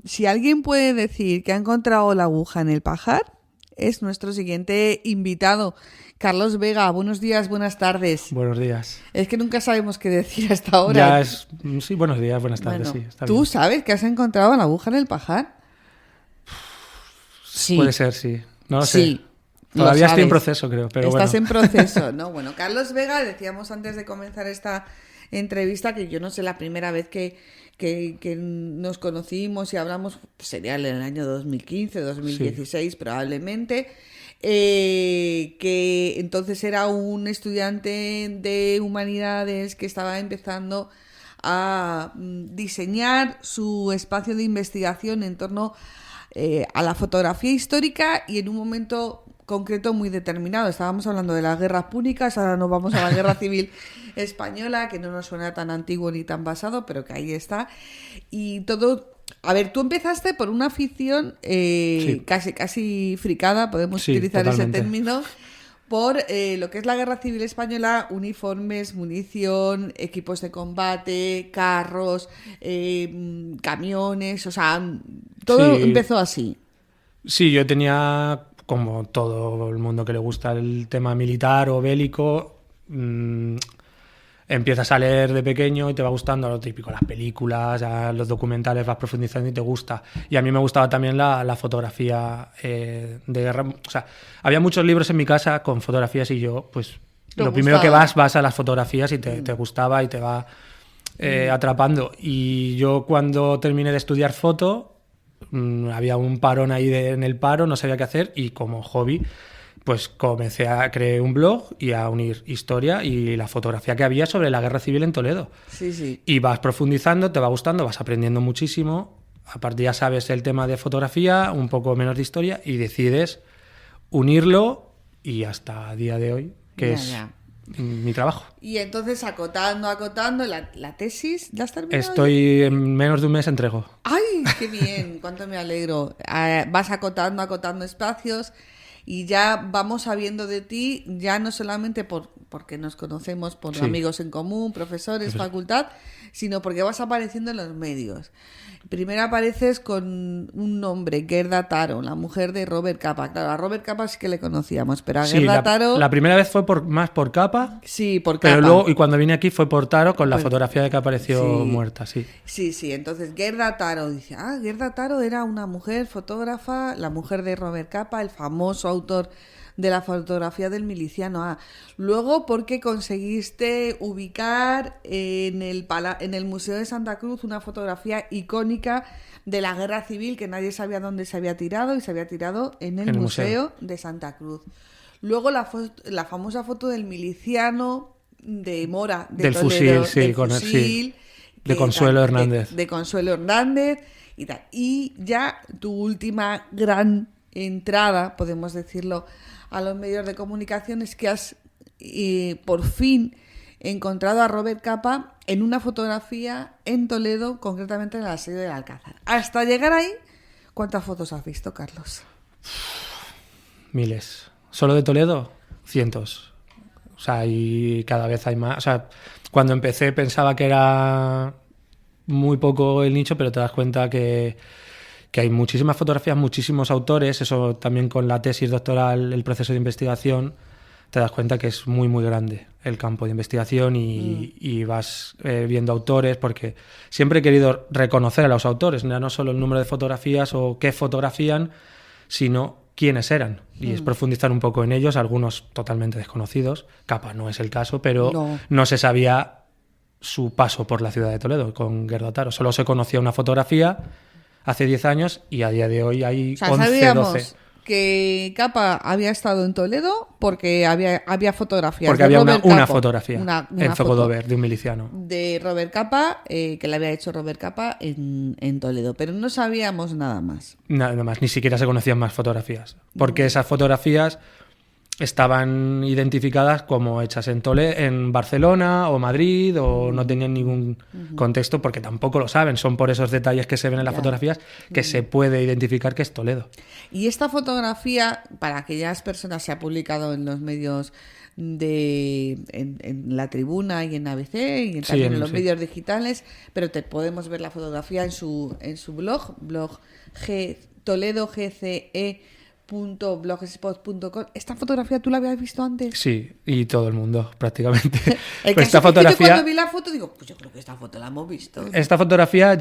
Si alguien puede decir que ha encontrado la aguja en el pajar, es nuestro siguiente invitado, Carlos Vega. Buenos días, buenas tardes. Buenos días. Es que nunca sabemos qué decir hasta ahora. Ya es... Sí, buenos días, buenas tardes, Bueno, sí. Está ¿tú bien. sabes que has encontrado la aguja en el pajar? Sí. Puede ser, sí. No lo Sí. sé. Todavía estoy en sabes. proceso, creo, pero Estás bueno. en proceso, ¿no? Bueno, Carlos Vega, decíamos antes de comenzar esta entrevista que yo no sé, la primera vez que nos conocimos y hablamos, pues sería en el año 2015, 2016 Sí. probablemente, que entonces era un estudiante de humanidades que estaba empezando a diseñar su espacio de investigación en torno a la fotografía histórica y en un momento concreto muy determinado. Estábamos hablando de las guerras púnicas, ahora nos vamos a la guerra civil española, que no nos suena tan antiguo ni tan pasado, pero que ahí está. Y todo... A ver, tú empezaste por una afición Sí. casi fricada, podemos Sí, utilizar totalmente. ese término, por lo que es la guerra civil española: uniformes, munición, equipos de combate, carros, camiones, o sea, todo Sí. empezó así. Sí, yo tenía, como todo el mundo que le gusta el tema militar o bélico, empiezas a leer de pequeño y te va gustando lo típico, las películas, ya los documentales, vas profundizando y te gusta. Y a mí me gustaba también la fotografía de guerra. O sea, había muchos libros en mi casa con fotografías y yo, pues, lo primero que vas a las fotografías y te gustaba y te va atrapando. Y yo cuando terminé de estudiar foto, había un parón ahí en el paro, no sabía qué hacer y como hobby pues creé un blog y a unir historia y la fotografía que había sobre la guerra civil en Toledo. Sí, sí. Y vas profundizando, te va gustando, vas aprendiendo muchísimo. Aparte ya sabes el tema de fotografía, un poco menos de historia y decides unirlo y hasta el día de hoy, que Ya, es ya. mi trabajo. Y entonces acotando, la tesis, ¿la has terminado? Estoy en menos de un mes entrego. ¡Ay, qué bien! ¡Cuánto me alegro! Vas acotando espacios y ya vamos sabiendo de ti, ya no solamente porque nos conocemos por Sí. amigos en común, profesores, facultad, sino porque vas apareciendo en los medios. Primero apareces con un nombre, Gerda Taro, la mujer de Robert Capa. Claro, a Robert Capa sí que le conocíamos, pero a Sí, Gerda Taro... la primera vez fue más por Capa. Sí, por Pero Capa. luego, y cuando vine aquí fue por Taro con la Pues, fotografía de que apareció sí. muerta, sí. Sí, entonces Gerda Taro dice, Gerda Taro era una mujer fotógrafa, la mujer de Robert Capa, el famoso autor de la fotografía del miliciano. Luego, porque conseguiste ubicar en el Museo de Santa Cruz una fotografía icónica de la guerra civil que nadie sabía dónde se había tirado y se había tirado en el Museo de Santa Cruz. Luego la famosa foto del miliciano de Mora, de Del Toledo, fusil, sí, del con fusil, de Consuelo Hernández. De Consuelo Hernández y tal. Y ya tu última gran entrada, podemos decirlo, a los medios de comunicación es que has por fin encontrado a Robert Capa en una fotografía en Toledo, concretamente en el asedio del Alcázar. Hasta llegar ahí, ¿cuántas fotos has visto, Carlos? Miles. ¿Solo de Toledo? Cientos. O sea, y cada vez hay más. O sea, cuando empecé pensaba que era muy poco el nicho, pero te das cuenta que hay muchísimas fotografías, muchísimos autores. Eso también con la tesis doctoral, el proceso de investigación, te das cuenta que es muy, muy grande el campo de investigación y vas viendo autores, porque siempre he querido reconocer a los autores, ya no solo el número de fotografías o qué fotografían, sino quiénes eran. Y es profundizar un poco en ellos, algunos totalmente desconocidos. Capa no es el caso, pero no se sabía su paso por la ciudad de Toledo con Gerda Taro. Solo se conocía una fotografía hace 10 años y a día de hoy hay 11, sabíamos 12. Que Capa había estado en Toledo porque había fotografías. Porque de había Robert una Capa, fotografía en Zogodover de un miliciano. De Robert Capa, que le había hecho Robert Capa en Toledo. Pero no sabíamos nada más. Nada más, ni siquiera se conocían más fotografías. Porque esas fotografías estaban identificadas como hechas en Barcelona o Madrid o no tenían ningún contexto porque tampoco lo saben. Son por esos detalles que se ven en las fotografías que se puede identificar que es Toledo. Y esta fotografía, para aquellas personas, se ha publicado en los medios en La Tribuna y en ABC y Sí, también en los sí. medios digitales, pero te podemos ver la fotografía en su blog toledogce.blogspot.com. ¿Esta fotografía tú la habías visto antes? Sí, y todo el mundo, prácticamente. El Pues caso es que yo cuando vi la foto digo, pues yo creo que esta foto la hemos visto. esta fotografía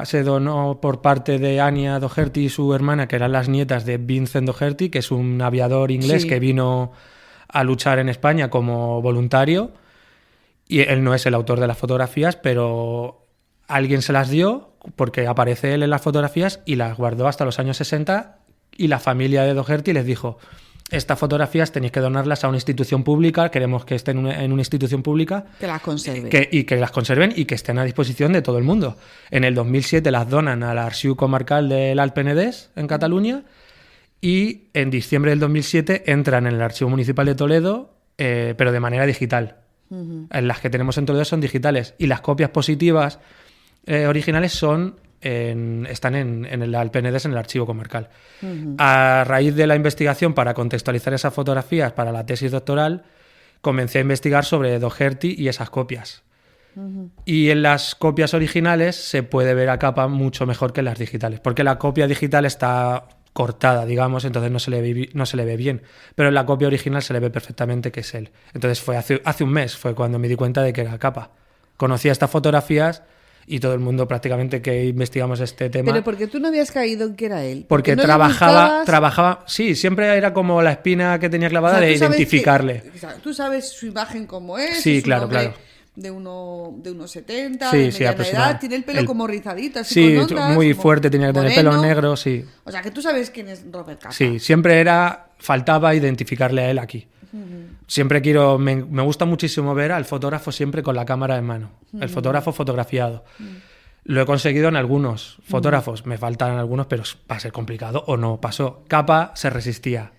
se donó por parte de Anya Doherty y su hermana, que eran las nietas de Vincent Doherty, que es un aviador inglés Sí. que vino a luchar en España como voluntario. Y él no es el autor de las fotografías, pero alguien se las dio porque aparece él en las fotografías y las guardó hasta los años 60 y la familia de Doherty les dijo: estas fotografías tenéis que donarlas a una institución pública, queremos que estén en una institución pública Que las conserve. y que las conserven y que estén a disposición de todo el mundo. En el 2007 las donan al Arxiu Comarcal del Alt Penedès, en Cataluña, y en diciembre del 2007 entran en el Archivo Municipal de Toledo, pero de manera digital. En las que tenemos en Toledo son digitales y las copias positivas originales están en el Alt Penedès, en el archivo comarcal. A raíz de la investigación para contextualizar esas fotografías para la tesis doctoral, comencé a investigar sobre Doherty y esas copias. Y en las copias originales se puede ver a capa mucho mejor que en las digitales, porque la copia digital está cortada, digamos, entonces no se le ve bien, pero en la copia original se le ve perfectamente que es él. Entonces fue hace un mes fue cuando me di cuenta de que era capa. Conocía estas fotografías y todo el mundo prácticamente que investigamos este tema. Pero porque tú no habías caído en que era él. Porque no le trabajaba, buscabas. sí, siempre era como la espina que tenía O clavada sea, de tú sabes identificarle. tú sabes su imagen como es. Sí, es un claro, hombre claro. De unos 70, Sí, de sí, mediana aproximadamente. edad, tiene el pelo como rizadito, así Sí, con ondas, muy como fuerte, tenía que tener moreno. pelo negro, sí. O sea, que tú sabes quién es Robert Capa. Sí, faltaba identificarle a él aquí. Siempre me gusta muchísimo ver al fotógrafo siempre con la cámara en mano, el fotógrafo fotografiado. Lo he conseguido en algunos fotógrafos, me faltan algunos, pero va a ser complicado o no pasó. Capa se resistía,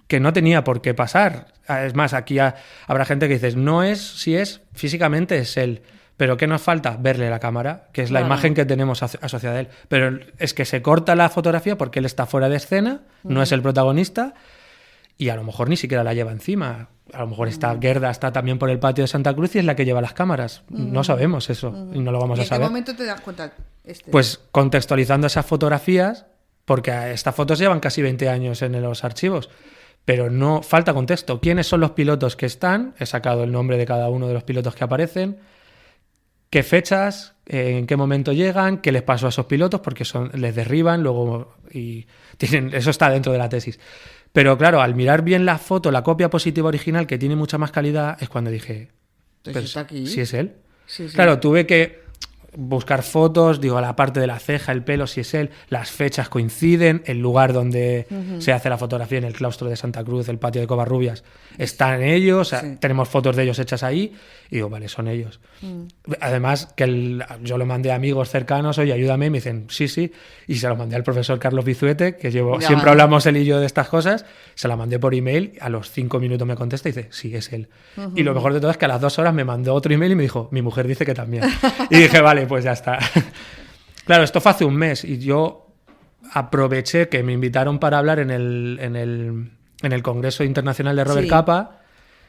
que no tenía por qué pasar. Es más, aquí habrá gente que dice, no es si es, físicamente es él. Pero ¿qué nos falta? Verle la cámara, que es la imagen que tenemos asociada a él. Pero es que se corta la fotografía porque él está fuera de escena, no es el protagonista, y a lo mejor ni siquiera la lleva encima. A lo mejor Gerda está también por el patio de Santa Cruz y es la que lleva las cámaras. No sabemos eso y no lo vamos ¿Y a en saber. qué momento te das cuenta? Pues contextualizando esas fotografías, porque estas fotos llevan casi 20 años en los archivos, pero no falta contexto. ¿Quiénes son los pilotos que están? He sacado el nombre de cada uno de los pilotos que aparecen. ¿Qué fechas? ¿En qué momento llegan? ¿Qué les pasó a esos pilotos? Porque les derriban luego y eso está dentro de la tesis. Pero claro, al mirar bien la foto, la copia positiva original, que tiene mucha más calidad, es cuando dije, ¿Está aquí? ¿sí es él? Sí, sí. Claro, tuve que buscar fotos, digo, la parte de la ceja, el pelo, si es él, las fechas coinciden, el lugar donde se hace la fotografía en el claustro de Santa Cruz, el patio de Covarrubias, están ellos, o sea, tenemos fotos de ellos hechas ahí, y digo, vale, son ellos. Además, yo lo mandé a amigos cercanos, oye, ayúdame, y me dicen, sí, y se lo mandé al profesor Carlos Bizuete, que siempre hablamos él y yo de estas cosas, se la mandé por email, a los 5 minutos me contesta y dice, sí, es él. Y lo mejor de todo es que a las 2 horas me mandó otro email y me dijo, mi mujer dice que también. Y dije, vale, pues ya está. Claro, esto fue hace un mes y yo aproveché que me invitaron para hablar en el Congreso Internacional de Robert Capa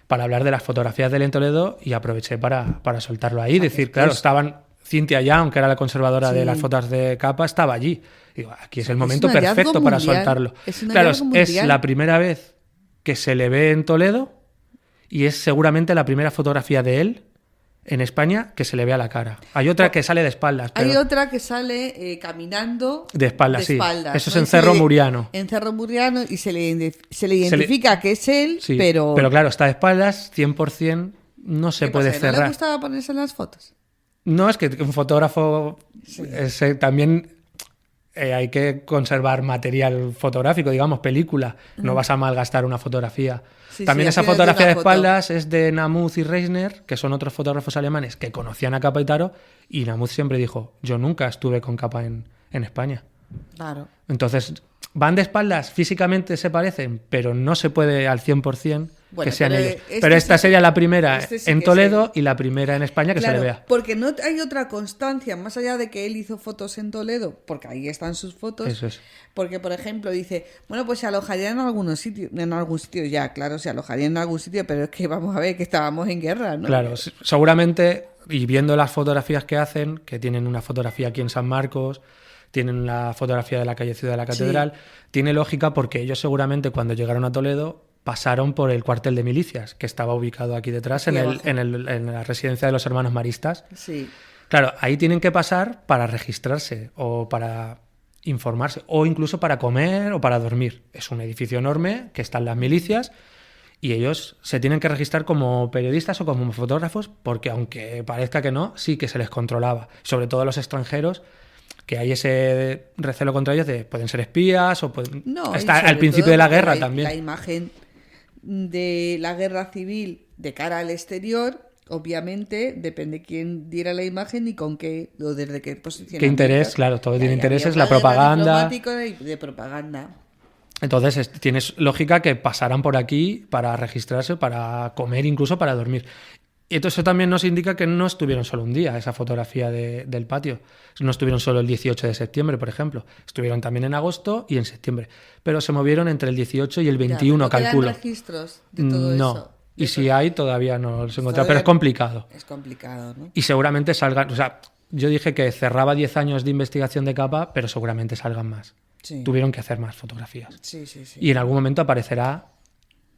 para hablar de las fotografías de él en Toledo y aproveché para soltarlo ahí. Decir, claro, estaban Cintia Young, que era la conservadora de las fotos de Capa, estaba allí. Digo, aquí es el momento perfecto para soltarlo. Claro, es la primera vez que se le ve en Toledo y es seguramente la primera fotografía de él en España que se le ve a la cara. Hay otra que sale de espaldas. Hay otra que sale caminando de espaldas, sí. espaldas, eso es en Cerro Muriano. En Cerro Muriano y se le identifica que es él, sí, pero claro, está de espaldas, 100% no se puede cerrar. ¿No le gustaba ponerse en las fotos? No, es que un fotógrafo también hay que conservar material fotográfico, digamos, película. No vas a malgastar una fotografía. También esa fotografía de espaldas es de Namuth y Reisner, que son otros fotógrafos alemanes que conocían a Capa y Taro, y Namuth siempre dijo, yo nunca estuve con Capa en España. Claro. Entonces, van de espaldas, físicamente se parecen, pero no se puede al 100% Bueno, que sean pero ellos. este Pero esta sí- sería la primera este sí en que Toledo y la primera en España que se Claro, le vea. porque no hay otra constancia, más allá de que él hizo fotos en Toledo, porque ahí están sus fotos. Eso es. Porque, por ejemplo, dice, bueno, pues se alojaría en algunos sitios, en algún sitio ya, claro, se alojaría en algún sitio, pero es que vamos a ver que estábamos en guerra, ¿no? Claro, seguramente, y viendo las fotografías que hacen, que tienen una fotografía aquí en San Marcos, tienen la fotografía de la calle Ciudad de la Catedral, tiene lógica porque ellos seguramente cuando llegaron a Toledo pasaron por el cuartel de milicias, que estaba ubicado aquí detrás, Aquí en, abajo. en la residencia de los hermanos maristas. Sí. Claro, ahí tienen que pasar para registrarse o para informarse o incluso para comer o para dormir. Es un edificio enorme que están las milicias y ellos se tienen que registrar como periodistas o como fotógrafos porque aunque parezca que no, sí que se les controlaba. Sobre todo a los extranjeros, que hay ese recelo contra ellos de pueden ser espías o pueden... No, y Está sobre al principio todo de la porque guerra también. La imagen de la guerra civil de cara al exterior, obviamente, depende quién diera la imagen y con qué, o desde qué posición. ¿Qué interés? Claro, todo tiene intereses, la propaganda. De propaganda. Entonces, tienes lógica que pasaran por aquí para registrarse, para comer, incluso para dormir. Y eso también nos indica que no estuvieron solo un día, esa fotografía del patio. No estuvieron solo el 18 de septiembre, por ejemplo. Estuvieron también en agosto y en septiembre. Pero se movieron entre el 18 y el 21, ¿No quedan calculo. registros de todo No. eso? Y si hay, todavía no los he encontrado. Todavía Pero es complicado. Es complicado, ¿no? Y seguramente salgan... O sea, yo dije que cerraba 10 años de investigación de capa, pero seguramente salgan más. Sí. Tuvieron que hacer más fotografías. Sí, sí, sí. Y en algún momento aparecerá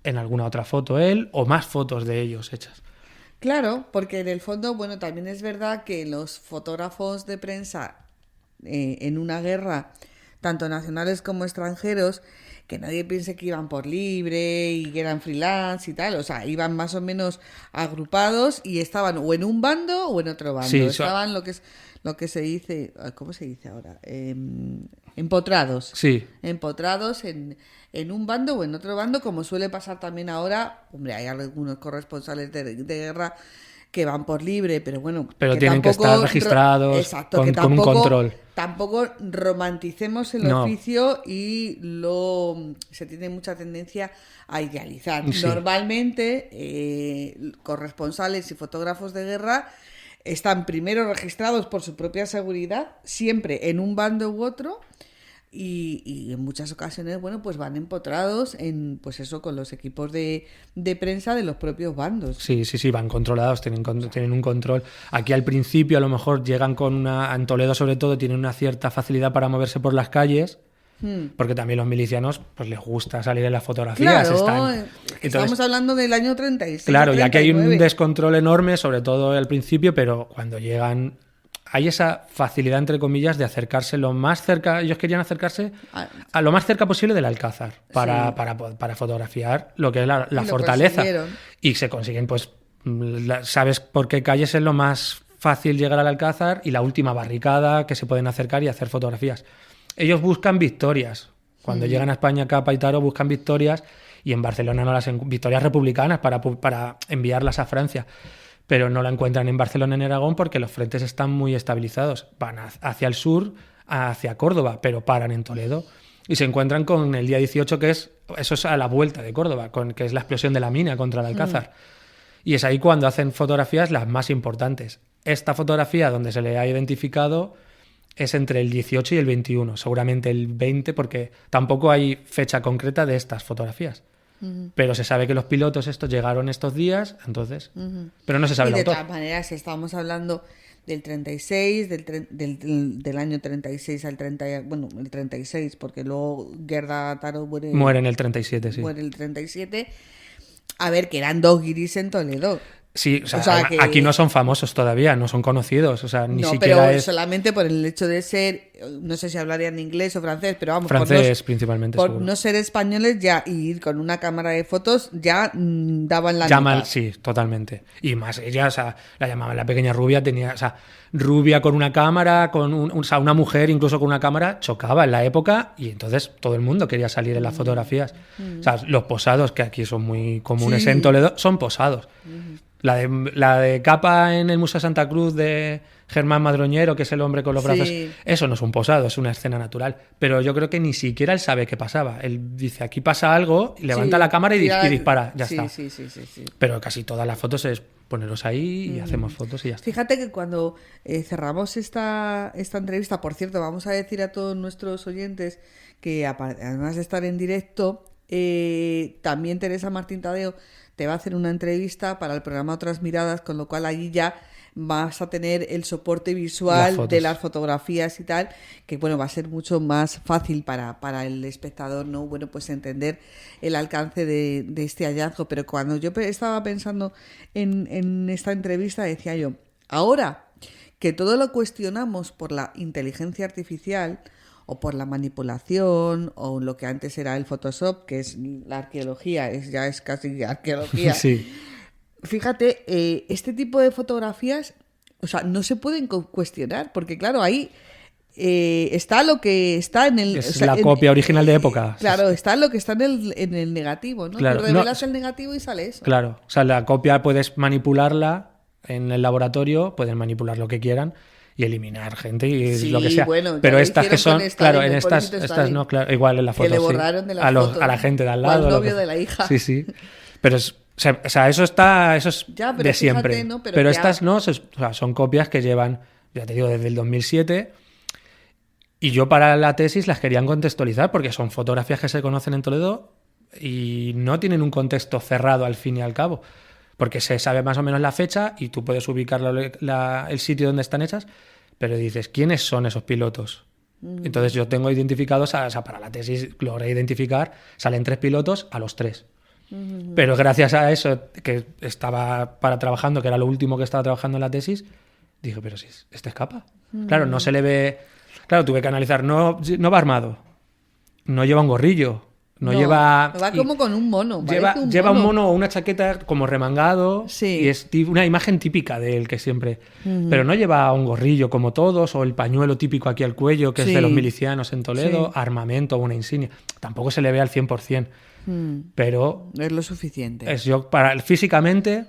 en alguna otra foto él o más fotos de ellos hechas. Claro, porque en el fondo, bueno, también es verdad que los fotógrafos de prensa en una guerra, tanto nacionales como extranjeros, que nadie piense que iban por libre y que eran freelance y tal, o sea, iban más o menos agrupados y estaban o en un bando o en otro bando. Sí, estaban lo que se dice, ¿cómo se dice ahora? Empotrados. Sí. Empotrados en un bando o en otro bando, como suele pasar también ahora. Hombre, hay algunos corresponsales de guerra que van por libre, pero bueno. Pero que tienen que tampoco estar registrados exacto, con, que con un tampoco- control. Tampoco romanticemos el No. oficio y se tiene mucha tendencia a idealizar. Sí. Normalmente, corresponsales y fotógrafos de guerra están primero registrados por su propia seguridad, siempre en un bando u otro, y en muchas ocasiones, bueno, pues van empotrados en, pues eso, con los equipos de prensa de los propios bandos. Sí, van controlados, tienen un control. Aquí al principio a lo mejor llegan con una... En Toledo sobre todo tienen una cierta facilidad para moverse por las calles, porque también los milicianos pues les gusta salir en las fotografías. Claro, Entonces, estamos hablando del año 36. claro, y aquí hay un 39. descontrol enorme, sobre todo al principio, pero cuando llegan... Hay esa facilidad, entre comillas, de acercarse lo más cerca... Ellos querían acercarse a lo más cerca posible del Alcázar para, Sí. para fotografiar lo que es la Y lo fortaleza. consiguieron. Y se consiguen, pues, sabes por qué calles es lo más fácil llegar al Alcázar y la última barricada que se pueden acercar y hacer fotografías. Ellos buscan victorias. Cuando llegan a España, Capa y Taro buscan victorias y en Barcelona no las victorias republicanas para enviarlas a Francia. Pero no la encuentran en Barcelona ni en Aragón porque los frentes están muy estabilizados. Van hacia el sur, hacia Córdoba, pero paran en Toledo. Y se encuentran con el día 18, eso es a la vuelta de Córdoba, que es la explosión de la mina contra el Alcázar. Y es ahí cuando hacen fotografías las más importantes. Esta fotografía donde se le ha identificado es entre el 18 y el 21, seguramente el 20, porque tampoco hay fecha concreta de estas fotografías. Pero se sabe que los pilotos estos llegaron estos días, entonces... Pero no se sabe Y el de autor. todas maneras, estamos hablando del 36, del año 36 al 30, bueno, el 36, porque luego Gerda Taro Muere en el 37, sí. muere el 37. A ver, que eran dos guiris en Toledo. Sí, o sea, O sea, que- aquí no son famosos todavía, no son conocidos, o sea, ni No, siquiera pero es solamente por el hecho de ser, no sé si hablarían inglés o francés, pero vamos, francés principalmente, por seguro. no ser españoles ya y ir con una cámara de fotos ya daban la Llaman, nota. sí, totalmente. Y más ella, o sea, la llamaban la pequeña rubia, tenía, o sea, rubia con una cámara, o sea, una mujer incluso con una cámara, chocaba en la época y entonces todo el mundo quería salir en las fotografías. O sea, los posados, que aquí son muy comunes Sí. en Toledo, son posados. La de Capa en el Museo Santa Cruz de Germán Madroñero, que es el hombre con los brazos, eso no es un posado, es una escena natural. Pero yo creo que ni siquiera él sabe qué pasaba. Él dice, aquí pasa algo, levanta la cámara y dispara, ya está. Sí. Pero casi todas las fotos es poneros ahí y hacemos fotos y ya está. Fíjate que cuando cerramos esta entrevista, por cierto, vamos a decir a todos nuestros oyentes que además de estar en directo, también Teresa Martín Tadeo te va a hacer una entrevista para el programa Otras Miradas, con lo cual allí ya vas a tener el soporte visual de las fotografías y tal, que bueno, va a ser mucho más fácil para el espectador, ¿no? Bueno, pues entender el alcance de este hallazgo. Pero cuando yo estaba pensando en esta entrevista, decía yo, ahora que todo lo cuestionamos por la inteligencia artificial o por la manipulación, o lo que antes era el Photoshop, que es la arqueología, ya es casi arqueología. Sí. Fíjate, este tipo de fotografías, o sea, no se pueden cuestionar, porque claro, ahí está lo que está en el... Es la copia original de época. Claro, está lo que está en el negativo, ¿no? Claro, tú revelas el negativo y sale eso. Claro, o sea, la copia puedes manipularla en el laboratorio, pueden manipular lo que quieran y eliminar gente y lo que sea. Bueno, pero estas que son, claro, en estas no, claro, igual en la foto, que le borraron de las fotos, a la gente de al lado. O al novio de la hija. Sí. Pero es, o sea, eso es ya, de siempre. Fíjate, ¿no? Pero estas no, o sea, son copias que llevan, ya te digo, desde el 2007. Y yo para la tesis las querían contextualizar porque son fotografías que se conocen en Toledo y no tienen un contexto cerrado al fin y al cabo. Porque se sabe más o menos la fecha y tú puedes ubicar el sitio donde están hechas, pero dices, ¿quiénes son esos pilotos? Entonces yo tengo identificados, o sea, para la tesis logré identificar, salen 3 pilotos a los 3. Pero gracias a eso, que estaba trabajando, que era lo último que estaba trabajando en la tesis, dije, pero si este escapa. Claro, no se le ve... Claro, tuve que analizar, no va armado, no lleva un gorrillo, no lleva... Va como con un mono. Lleva un mono o una chaqueta como remangado, sí. Y es una imagen típica de él que siempre... Pero no lleva un gorrillo como todos, o el pañuelo típico aquí al cuello, que es de los milicianos en Toledo, armamento o una insignia. Tampoco se le ve al 100%, pero... Es lo suficiente. Físicamente,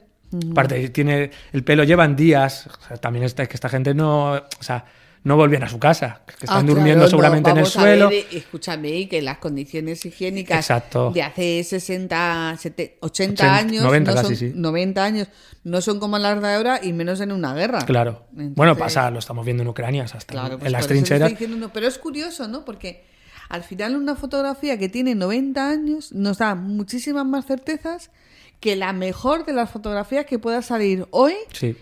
aparte, tiene el pelo, llevan días, o sea, también es que esta gente no... O sea, no volvían a su casa, que están durmiendo seguramente en el suelo. Escúchame, que las condiciones higiénicas Exacto. de hace 60, 70, 80 años, 90, no casi, son, sí. 90 años, no son como las de ahora y menos en una guerra. Claro. Entonces, bueno, lo estamos viendo en Ucrania, hasta claro, pues en las trincheras. Pero es curioso, ¿no? Porque al final una fotografía que tiene 90 años nos da muchísimas más certezas que la mejor de las fotografías que pueda salir hoy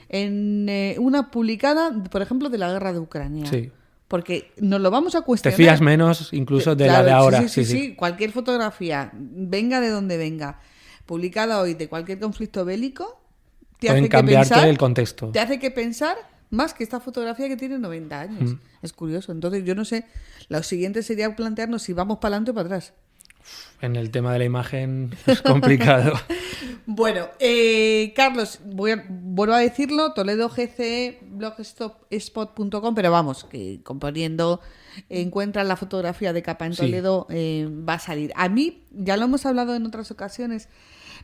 en una publicada, por ejemplo, de la guerra de Ucrania. Sí. Porque nos lo vamos a cuestionar. Te fías menos incluso de la de ahora. Sí. Cualquier fotografía, venga de donde venga, publicada hoy de cualquier conflicto bélico, pueden cambiarte el contexto. Te hace que pensar más que esta fotografía que tiene 90 años. Es curioso. Entonces, yo no sé, lo siguiente sería plantearnos si vamos para adelante o para atrás. En el tema de la imagen es complicado. Bueno, Carlos, vuelvo a decirlo, Toledo GCE, blogspot.com, pero vamos, que componiendo encuentran la fotografía de Capa en Toledo, va a salir. A mí, ya lo hemos hablado en otras ocasiones,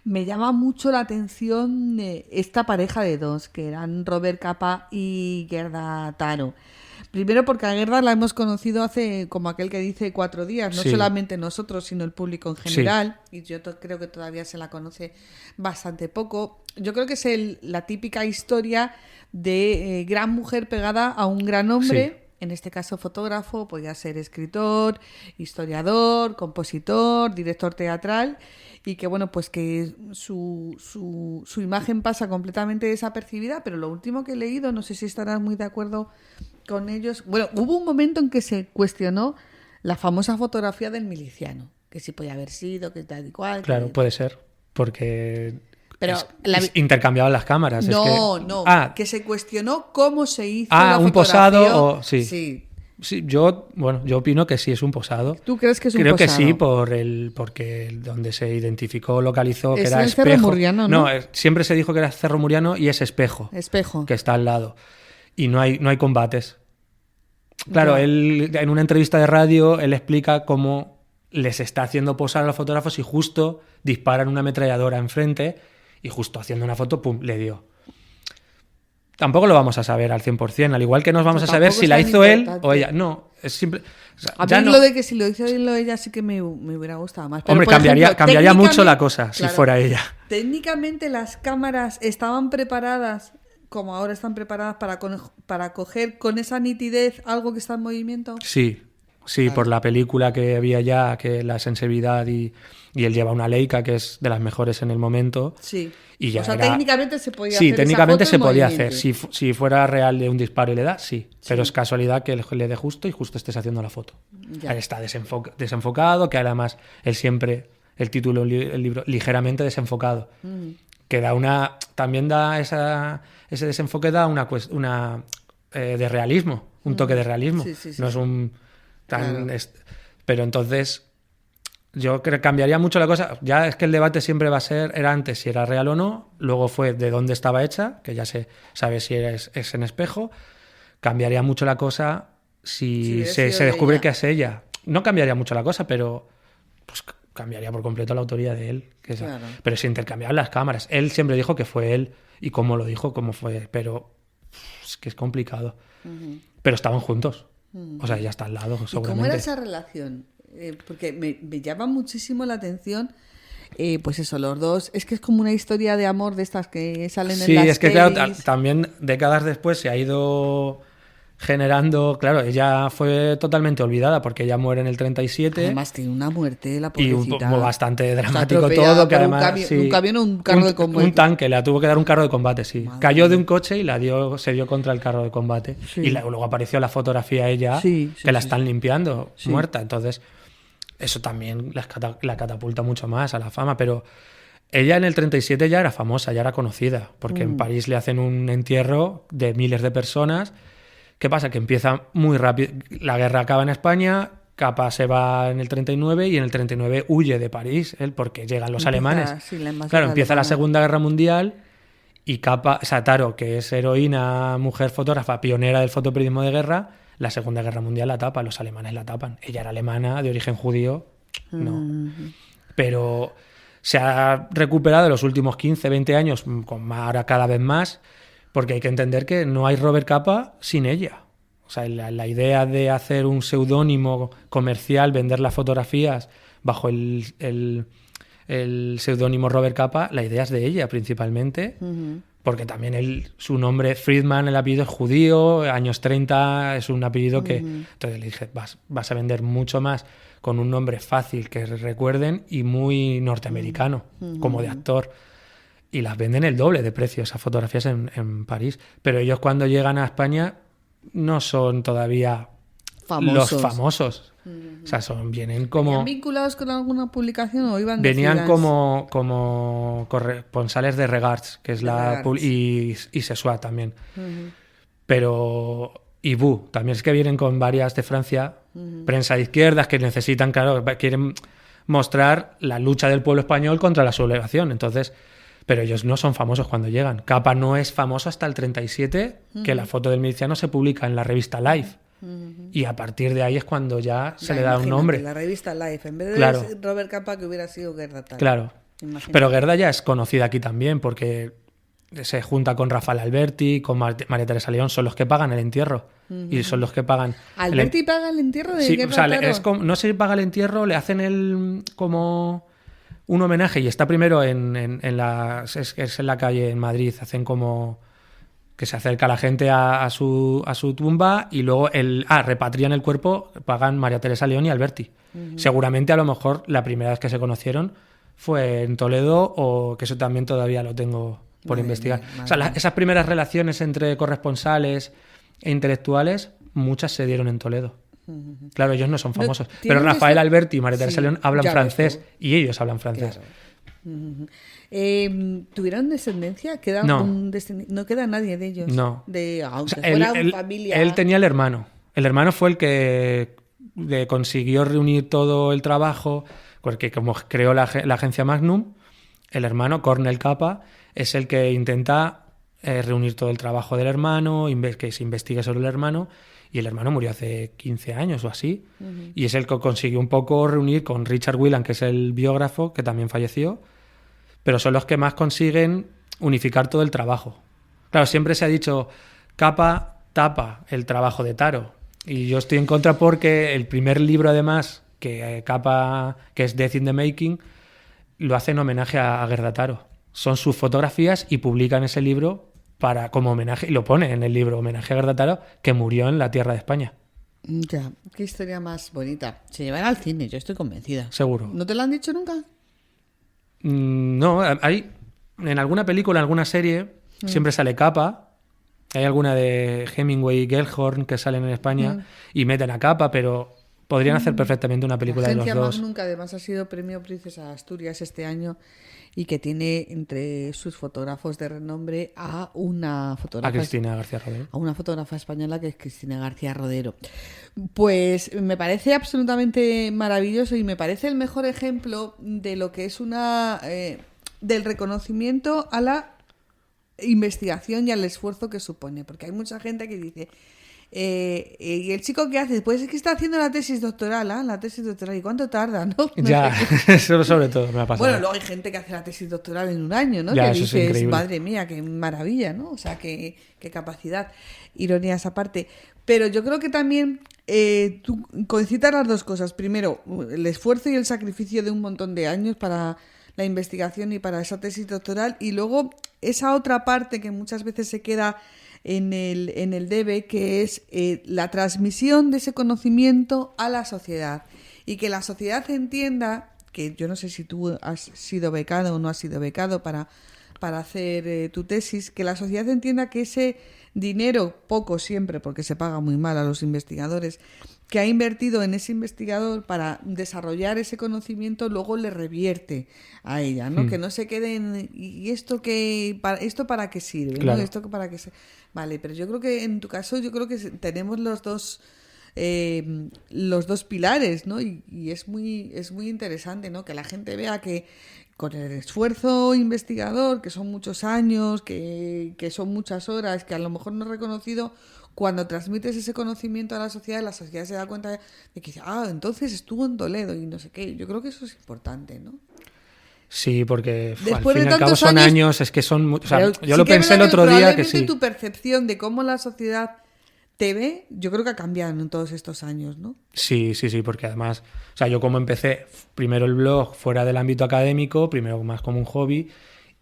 me llama mucho la atención esta pareja de dos, que eran Robert Capa y Gerda Taro. Primero porque a Gerda la hemos conocido hace, como aquel que dice, 4 días, no solamente nosotros, sino el público en general, y yo creo que todavía se la conoce bastante poco. Yo creo que es la típica historia de gran mujer pegada a un gran hombre, en este caso fotógrafo, podía ser escritor, historiador, compositor, director teatral, y que bueno, pues que su imagen pasa completamente desapercibida, pero lo último que he leído, no sé si estarás muy de acuerdo con ellos, bueno, hubo un momento en que se cuestionó la famosa fotografía del miliciano, que si podía haber sido, que tal y cual. Claro, puede ser, porque pero intercambiaban las cámaras. Que se cuestionó cómo se hizo la fotografía. Un posado o... Sí, yo opino que sí es un posado. ¿Tú crees que es un posado? Creo que sí, porque donde se identificó, localizó que era Espejo. Cerro Murriano, ¿no? Siempre se dijo que era Cerro Murriano y es Espejo. Que está al lado. Y no hay combates. Claro, él en una entrevista de radio, él explica cómo les está haciendo posar a los fotógrafos y justo disparan una ametralladora enfrente y justo haciendo una foto, pum, le dio. Tampoco lo vamos a saber al 100%, al igual que nos vamos a saber si la hizo él o ella. No, es simple. O sea, a ya mí no. lo de que si lo hizo él o ella sí que me hubiera gustado más. Pero, Hombre, por ejemplo, cambiaría mucho la técnicamente- cosa si claro, fuera ella. Técnicamente las cámaras estaban preparadas, como ahora están preparadas, para coger con esa nitidez algo que está en movimiento. Sí, Claro. por la película que había ya, que la sensibilidad y él lleva una Leica que es de las mejores en el momento. Sí. Y ya o sea, era- técnicamente se podía Sí, hacer técnicamente esa se foto en podía movimiento. hacer. Si fuera real de un disparo y le da, sí. Pero es casualidad que le dé justo y justo estés haciendo la foto. Ya. Él está desenfocado, que además él siempre, el título del libro, ligeramente desenfocado. Que da también da ese desenfoque da una de realismo, un toque de realismo. Sí, sí, sí, no es sí. un tan... Claro. Pero entonces... Yo creo que cambiaría mucho la cosa. Ya es que el debate siempre va a ser, era antes si era real o no, luego fue de dónde estaba hecha, que ya se sabe si es en espejo. Cambiaría mucho la cosa si hubiera se sido de descubre ella. que es ella. No cambiaría mucho la cosa, pero pues cambiaría por completo la autoría de él. Claro. Pero se intercambiaban las cámaras. Él siempre dijo que fue él y cómo lo dijo, cómo fue. Pero es que es complicado. Pero estaban juntos. O sea, ella está al lado, ¿Y seguramente. cómo era esa relación? Porque me llama muchísimo la atención, pues eso, los dos. Es que es como una historia de amor de estas que salen Sí, en las es que claro, pelis. también décadas después se ha ido generando, claro, ella fue totalmente olvidada porque ella muere en el 37 Además tiene una muerte, la y pobrecita. bastante Está dramático atropellada todo, que por un además camión- sí, un camión o un carro de combate. un tanque, le tuvo que dar un carro de combate, sí. Madre Cayó de mía. un coche y se dio contra el carro de combate. Sí. Y luego apareció la fotografía ella Sí, sí, que la sí, están limpiando, Sí. muerta. Entonces, eso también la catapulta mucho más a la fama, pero ella en el 37 ya era famosa, ya era conocida, porque en París le hacen un entierro de miles de personas. ¿Qué pasa? Que empieza muy rápido. La guerra acaba en España, Capa se va en el 39 y en el 39 huye de París, él, porque llegan los Empieza, alemanes. sí, la invasión Claro, empieza la alemana. Segunda Guerra Mundial y Capa, o sea, Taro, que es heroína, mujer fotógrafa, pionera del fotoperiodismo de guerra, la Segunda Guerra Mundial la tapa, los alemanes la tapan. Ella era alemana, de origen judío, no. Pero se ha recuperado en los últimos 15, 20 años, ahora cada vez más, porque hay que entender que no hay Robert Capa sin ella. O sea, la idea de hacer un seudónimo comercial, vender las fotografías bajo el seudónimo Robert Capa, la idea es de ella principalmente, porque también su nombre Friedman, el apellido es judío, años 30, es un apellido que... Entonces le dije, vas a vender mucho más con un nombre fácil que recuerden y muy norteamericano, como de actor. Y las venden el doble de precio, esas fotografías en París. Pero ellos cuando llegan a España no son todavía Famosos. los famosos. O sea, vienen como... ¿Venían vinculados con alguna publicación o iban de Venían freelance? como corresponsales de Regards, que es De la... Regards. Y Sesua también. Pero... Y Bu, también es que vienen con varias de Francia, prensa de izquierdas que necesitan, claro, quieren mostrar la lucha del pueblo español contra la sublevación. Entonces, pero ellos no son famosos cuando llegan. Capa no es famoso hasta el 37, que la foto del miliciano se publica en la revista Life. Y a partir de ahí es cuando ya se le da un imagínate, nombre. La revista Life, en vez de Claro. Robert Capa, que hubiera sido Gerda Taro. Claro. Imagínate. Pero Gerda ya es conocida aquí también porque se junta con Rafael Alberti, con María Teresa León, son los que pagan el entierro. Y son los que pagan... ¿Alberti paga el entierro de Sí, Gerda o sea, Taro? no sé si paga el entierro, le hacen como un homenaje y está primero es en la calle en Madrid, hacen como que se acerca la gente a su tumba y luego repatrian el cuerpo, pagan María Teresa León y Alberti. Seguramente a lo mejor la primera vez que se conocieron fue en Toledo, o que eso también todavía lo tengo por Madre investigar. mía, madre O sea, mía. esas primeras relaciones entre corresponsales e intelectuales, muchas se dieron en Toledo. Claro, ellos no son famosos. Pero tienen Rafael ese- Alberti y María Teresa Sí, León hablan ya ves francés tú. y ellos hablan francés. Claro. ¿Tuvieron descendencia? ¿Queda No. no queda nadie de ellos. No. Aunque O sea, fuera una familia. él tenía el hermano. El hermano fue el que le consiguió reunir todo el trabajo, porque como creó la agencia Magnum, el hermano, Cornel Capa, es el que intenta reunir todo el trabajo del hermano, que se investigue sobre el hermano, y el hermano murió hace 15 años o así, y es el que consiguió un poco reunir con Richard Whelan, que es el biógrafo, que también falleció, pero son los que más consiguen unificar todo el trabajo. Claro, siempre se ha dicho capa tapa el trabajo de Taro, y yo estoy en contra porque el primer libro, además, que capa, que es Death in the Making, lo hace en homenaje a Gerda Taro. Son sus fotografías y publican ese libro como homenaje, y lo pone en el libro, homenaje a Gerda Taro, que murió en la tierra de España. Ya, qué historia más bonita. Se llevará al cine, yo estoy convencida. Seguro. ¿No te lo han dicho nunca? No, hay en alguna película, en alguna serie, siempre sale capa. Hay alguna de Hemingway y Gellhorn que salen en España y meten a capa, pero podrían hacer perfectamente una película de los Agencia dos. Magnum, que además ha sido premio Princesa de Asturias este año y que tiene entre sus fotógrafos de renombre a una fotógrafa, A Cristina García Rodero. a una fotógrafa española que es Cristina García Rodero. Pues me parece absolutamente maravilloso y me parece el mejor ejemplo de lo que es del reconocimiento a la investigación y al esfuerzo que supone, porque hay mucha gente que dice ¿y el chico qué hace? Pues es que está haciendo la tesis doctoral, ¿y cuánto tarda? ¿No? Ya, eso sobre todo me ha pasado. Bueno, luego hay gente que hace la tesis doctoral en un año, ¿no? Ya, Que eso es dices, increíble. madre mía, qué maravilla, ¿no? O sea, qué capacidad, ironías aparte. Pero yo creo que también tú concitas las dos cosas. Primero, el esfuerzo y el sacrificio de un montón de años para la investigación y para esa tesis doctoral, y luego esa otra parte que muchas veces se queda en el debe, que es la transmisión de ese conocimiento a la sociedad, y que la sociedad entienda que, yo no sé si tú has sido becado o no has sido becado para hacer tu tesis, que la sociedad entienda que ese dinero, poco siempre, porque se paga muy mal a los investigadores, que ha invertido en ese investigador para desarrollar ese conocimiento, luego le revierte a ella, ¿no? Que no se quede en ¿y esto esto para qué sirve? Claro. ¿No? Esto para qué Vale, pero yo creo que en tu caso tenemos los dos pilares, ¿no? Y es muy interesante, ¿no? Que la gente vea que con el esfuerzo investigador, que son muchos años, que son muchas horas, que a lo mejor no es reconocido, cuando transmites ese conocimiento a la sociedad se da cuenta de que dice, entonces estuvo en Toledo y no sé qué. Yo creo que eso es importante, ¿no? Sí, porque al Después de fin y al cabo tantos son años, años, es que son... O sea, pero yo sí lo que es pensé el verdad otro día que probablemente sí. tu percepción de cómo la sociedad te ve, yo creo que ha cambiado en todos estos años, ¿no? Sí, porque además, o sea, yo como empecé primero el blog fuera del ámbito académico, primero más como un hobby,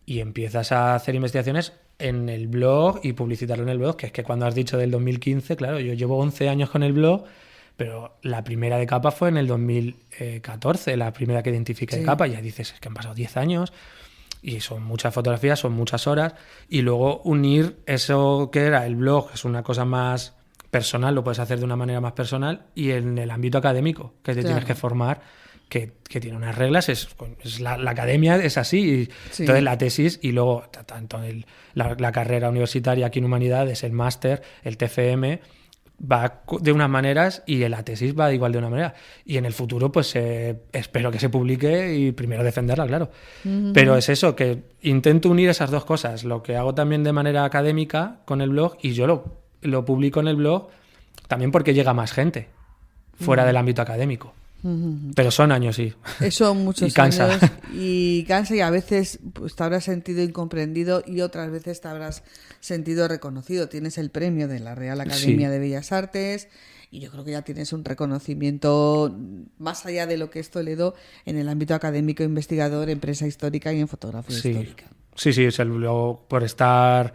y empiezas a hacer investigaciones en el blog y publicitarlo en el blog, que es que cuando has dicho del 2015, claro, yo llevo 11 años con el blog, pero la primera de capa fue en el 2014, la primera que identifiqué de capa, y ya dices, es que han pasado 10 años, y son muchas fotografías, son muchas horas, y luego unir eso que era el blog, que es una cosa más personal, lo puedes hacer de una manera más personal, y en el ámbito académico, que te tienes que formar, que tiene unas reglas, la academia es así, entonces la tesis, y luego tanto la carrera universitaria aquí en Humanidades, el máster, el TFM, va de unas maneras y la tesis va igual de una manera. Y en el futuro, pues espero que se publique y primero defenderla, claro. Pero es eso, que intento unir esas dos cosas, lo que hago también de manera académica con el blog, y yo lo publico en el blog también porque llega más gente fuera del ámbito académico. Pero son años, sí. Son muchos y cansa. años. Y cansa, y a veces pues, te habrás sentido incomprendido y otras veces te habrás sentido reconocido. Tienes el premio de la Real Academia de Bellas Artes y yo creo que ya tienes un reconocimiento más allá de lo que es Toledo en el ámbito académico, investigador, en prensa histórica y en fotografía histórica. Sí, luego por estar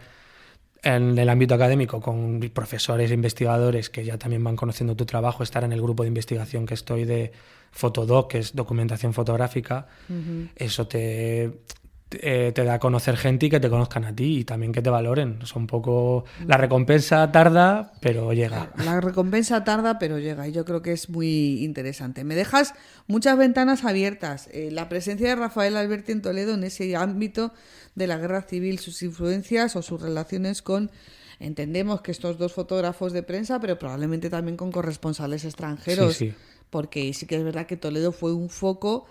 en el ámbito académico con profesores e investigadores que ya también van conociendo tu trabajo, estar en el grupo de investigación que estoy de Fotodoc, que es documentación fotográfica, eso te da a conocer gente y que te conozcan a ti y también que te valoren. Es un poco... La recompensa tarda, pero llega. La recompensa tarda, pero llega, y yo creo que es muy interesante. Me dejas muchas ventanas abiertas. La presencia de Rafael Alberti en Toledo en ese ámbito de la guerra civil, sus influencias o sus relaciones con... Entendemos que estos dos fotógrafos de prensa, pero probablemente también con corresponsales extranjeros, porque sí que es verdad que Toledo fue un foco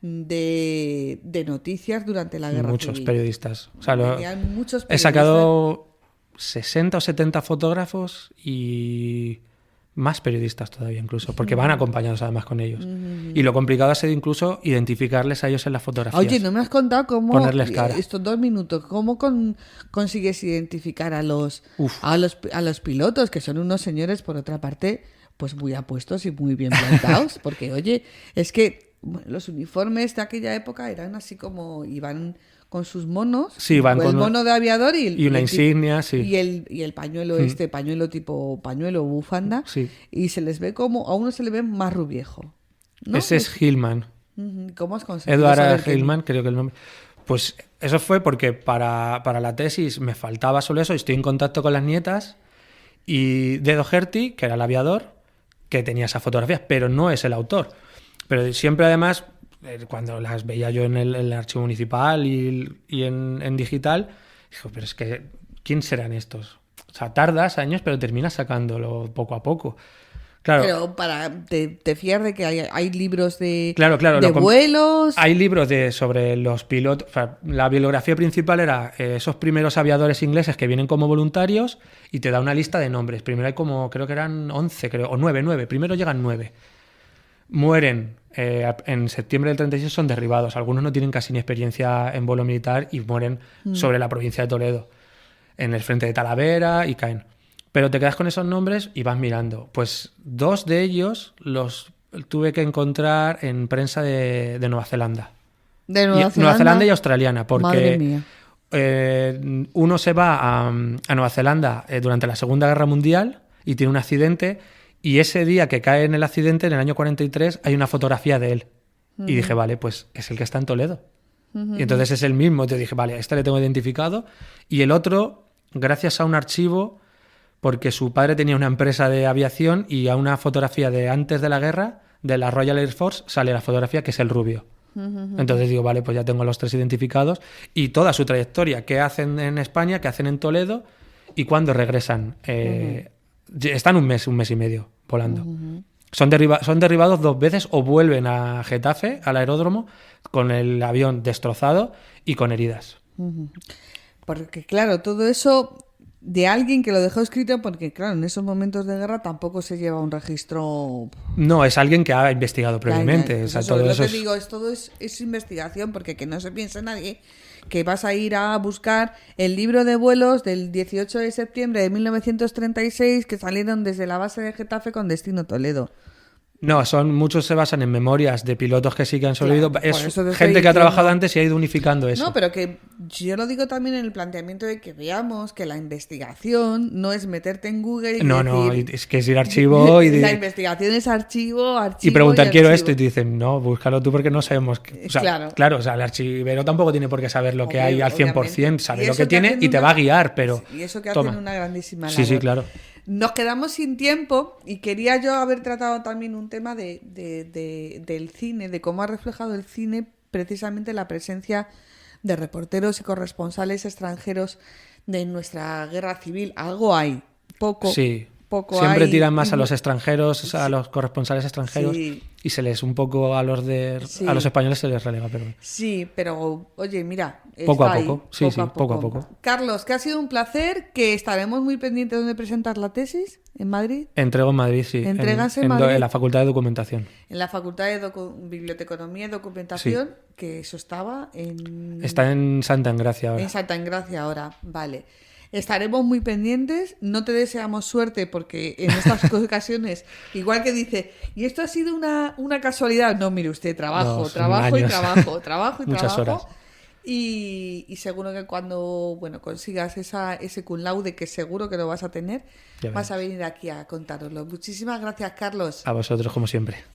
de noticias durante la guerra civil. Muchos periodistas. O sea, muchos periodistas. He sacado 60 o 70 fotógrafos y más periodistas todavía incluso, porque van acompañados además con ellos. Y lo complicado ha sido incluso identificarles a ellos en las fotografías. Oye, no me has contado cómo, ponerles cara. Estos 2 minutos, cómo consigues identificar a los pilotos, que son unos señores, por otra parte, pues muy apuestos y muy bien plantados, porque oye, es que los uniformes de aquella época eran así como iban con sus monos, sí, van con el mono de aviador y una insignia, sí. y el pañuelo pañuelo tipo pañuelo bufanda, sí. Y se les ve como, a uno se le ve más rubiejo, ¿no? Ese es Hillman. ¿Cómo has conseguido Edward saber Hillman, creo que el nombre. Pues eso fue porque para la tesis me faltaba solo eso, y estoy en contacto con las nietas, y de Doherty, que era el aviador, que tenía esas fotografías, pero no es el autor. Pero siempre, además, cuando las veía yo en el archivo municipal y en digital, digo, pero es que, ¿quién serán estos? O sea, tardas años, pero terminas sacándolo poco a poco. Claro. Pero te fías de que hay libros de, claro, de vuelos. Hay libros sobre los pilotos. O sea, la bibliografía principal era esos primeros aviadores ingleses que vienen como voluntarios y te da una lista de nombres. Primero hay como, creo que eran 11, o 9. Primero llegan 9. Mueren en septiembre del 36, son derribados. Algunos no tienen casi ni experiencia en vuelo militar y mueren sobre la provincia de Toledo, en el frente de Talavera, y caen. Pero te quedas con esos nombres y vas mirando. Pues 2 de ellos los tuve que encontrar en prensa de Nueva Zelanda. ¿De Nueva Zelanda? Nueva Zelanda y australiana, porque Madre mía. Uno se va a Nueva Zelanda durante la Segunda Guerra Mundial y tiene un accidente, y ese día que cae en el accidente, en el año 43, hay una fotografía de él. Y dije, vale, pues es el que está en Toledo. Y entonces es el mismo. Te dije, vale, este le tengo identificado. Y el otro, gracias a un archivo, porque su padre tenía una empresa de aviación, y a una fotografía de antes de la guerra, de la Royal Air Force, sale la fotografía que es el rubio. Entonces digo, vale, pues ya tengo los 3 identificados, y toda su trayectoria, qué hacen en España, qué hacen en Toledo, y cuándo regresan. Están un mes y medio volando. Son derribados 2 veces, o vuelven a Getafe, al aeródromo, con el avión destrozado y con heridas. Porque claro, todo eso de alguien que lo dejó escrito, porque claro, en esos momentos de guerra tampoco se lleva un registro. No, es alguien que ha investigado previamente. Pues o sea, todo eso lo que digo, todo es investigación, porque que no se piense nadie que vas a ir a buscar el libro de vuelos del 18 de septiembre de 1936 que salieron desde la base de Getafe con destino Toledo. No, muchos se basan en memorias de pilotos que sí que han sobrevivido. Claro, es gente que ha trabajado antes y ha ido unificando eso. No, pero que yo lo digo también en el planteamiento de que veamos que la investigación no es meterte en Google y decir, es que es ir archivo y... La investigación es archivo y preguntar, quiero esto, y te dicen, no, búscalo tú porque no sabemos... O sea, claro, o sea, el archivero tampoco tiene por qué saber lo que hay al 100%, sabe lo que tiene y te va a guiar, pero... Y eso que hacen una grandísima labor. Sí, claro. Nos quedamos sin tiempo y quería yo haber tratado también un tema del cine, de cómo ha reflejado el cine precisamente la presencia de reporteros y corresponsales extranjeros de nuestra guerra civil. Algo hay, poco. Sí. Poco siempre hay. Tiran más a los extranjeros, a los corresponsales extranjeros, y se les un poco a los españoles se les relega, perdón. Sí, pero oye, mira, poco a poco, poco a poco. Carlos, que ha sido un placer, que estaremos muy pendientes de dónde presentar la tesis, en Madrid. Entrego en Madrid, sí. ¿Entregas en Madrid? En la Facultad de Documentación. En la Facultad de Biblioteconomía y Documentación, que eso estaba en... Está en Santa Engracia ahora. En Santa Engracia ahora, vale. Estaremos muy pendientes, no te deseamos suerte porque en estas ocasiones, igual que dice, y esto ha sido una casualidad, no, mire usted, trabajo y muchas horas. Y seguro que cuando consigas ese cum laude, que seguro que lo vas a tener, vas a venir aquí a contároslo. Muchísimas gracias, Carlos. A vosotros, como siempre.